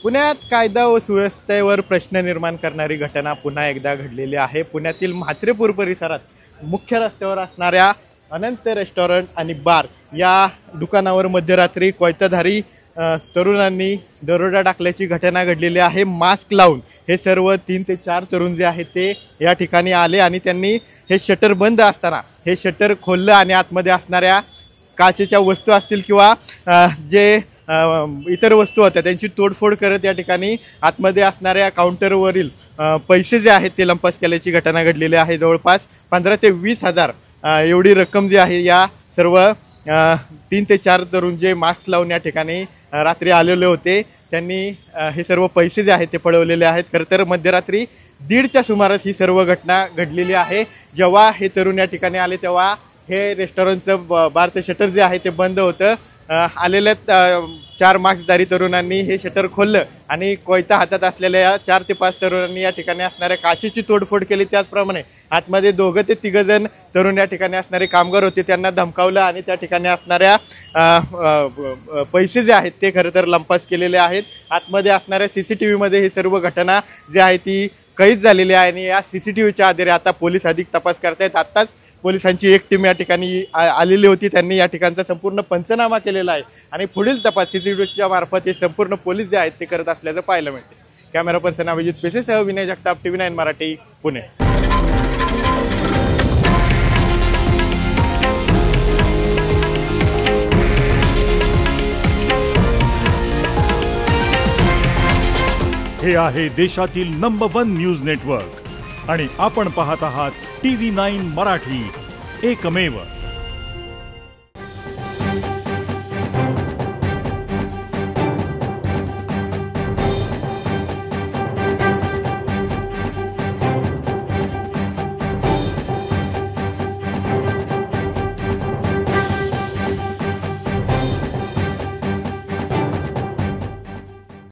पुण्यात कायदा व सुव्यवस्थेवर प्रश्न निर्माण करणारी घटना पुन्हा एकदा घडलेली आहे। पुण्यातील म्हात्रेपूर परिसरात मुख्य रस्त्यावर असणाऱ्या अनंत रेस्टॉरंट आणि बार या दुकानावर मध्यरात्री कोयताधारी तरुणांनी दरोडा टाकल्याची घटना घडलेली आहे। मास्क लावून हे सर्व 3 ते 4 तरुण जे आहेत ते या ठिकाणी आले आणि त्यांनी हे शटर बंद असताना हे शटर खोललं आणि आतमध्ये असणाऱ्या काचेच्या वस्तू असतील किंवा जे इतर वस्तू होत्या त्यांची तोडफोड करत या ठिकाणी आतमध्ये असणाऱ्या काउंटरवरील पैसे जे आहेत ते लंपास केल्याची घटना घडलेली आहे। जवळपास 15 ते 20 हजार एवढी रक्कम जी आहे या सर्व 3 ते 4 तरुण जे मास्क लावून या ठिकाणी रात्री आलेले होते त्यांनी हे सर्व पैसे जे आहेत ते पळवलेले आहेत। खरं तर मध्यरात्री 1:30च्या सुमारास ही सर्व घटना घडलेली आहे। जेव्हा हे तरुण या ठिकाणी आले तेव्हा हे रेस्टॉरंटचं बारचं शटर जे आहे ते बंद होतं। आलेल्या 4 मास्कधारी तरुणांनी हे शटर खोललं आणि कोयता हातात असलेल्या 4 ते 5 तरुणांनी या ठिकाणी असणाऱ्या काचेची तोडफोड केली। त्याचप्रमाणे आतमध्ये 2 ते 3 जण तरुण या ठिकाणी असणारे कामगार होते त्यांना धमकावलं आणि त्या ठिकाणी असणाऱ्या पैसे जे आहेत ते खरं तर लंपास केलेले आहेत। आतमध्ये असणाऱ्या CCTVमध्ये ही सर्व घटना जी आहे ती कैद झालेली आहे आणि या CCTVच्या आधारे आता पोलीस अधिक तपास करतायत। आत्ताच पोलिसांची एक टीम या ठिकाणी आलेली होती, त्यांनी या ठिकाणचा संपूर्ण पंचनामा केलेला आहे आणि पुढील तपास CCTVच्या मार्फत हे संपूर्ण पोलीस जे आहेत ते करत असल्याचं पाहायला मिळते। कॅमेरा पर्सन अभिजित पेसेसह विनय जगताप, TV9 मराठी, पुणे। हे आहे देशातील नंबर 1 न्यूज नेटवर्क आणि आपण पाहत आहात TV9 मराठी, एकमेव।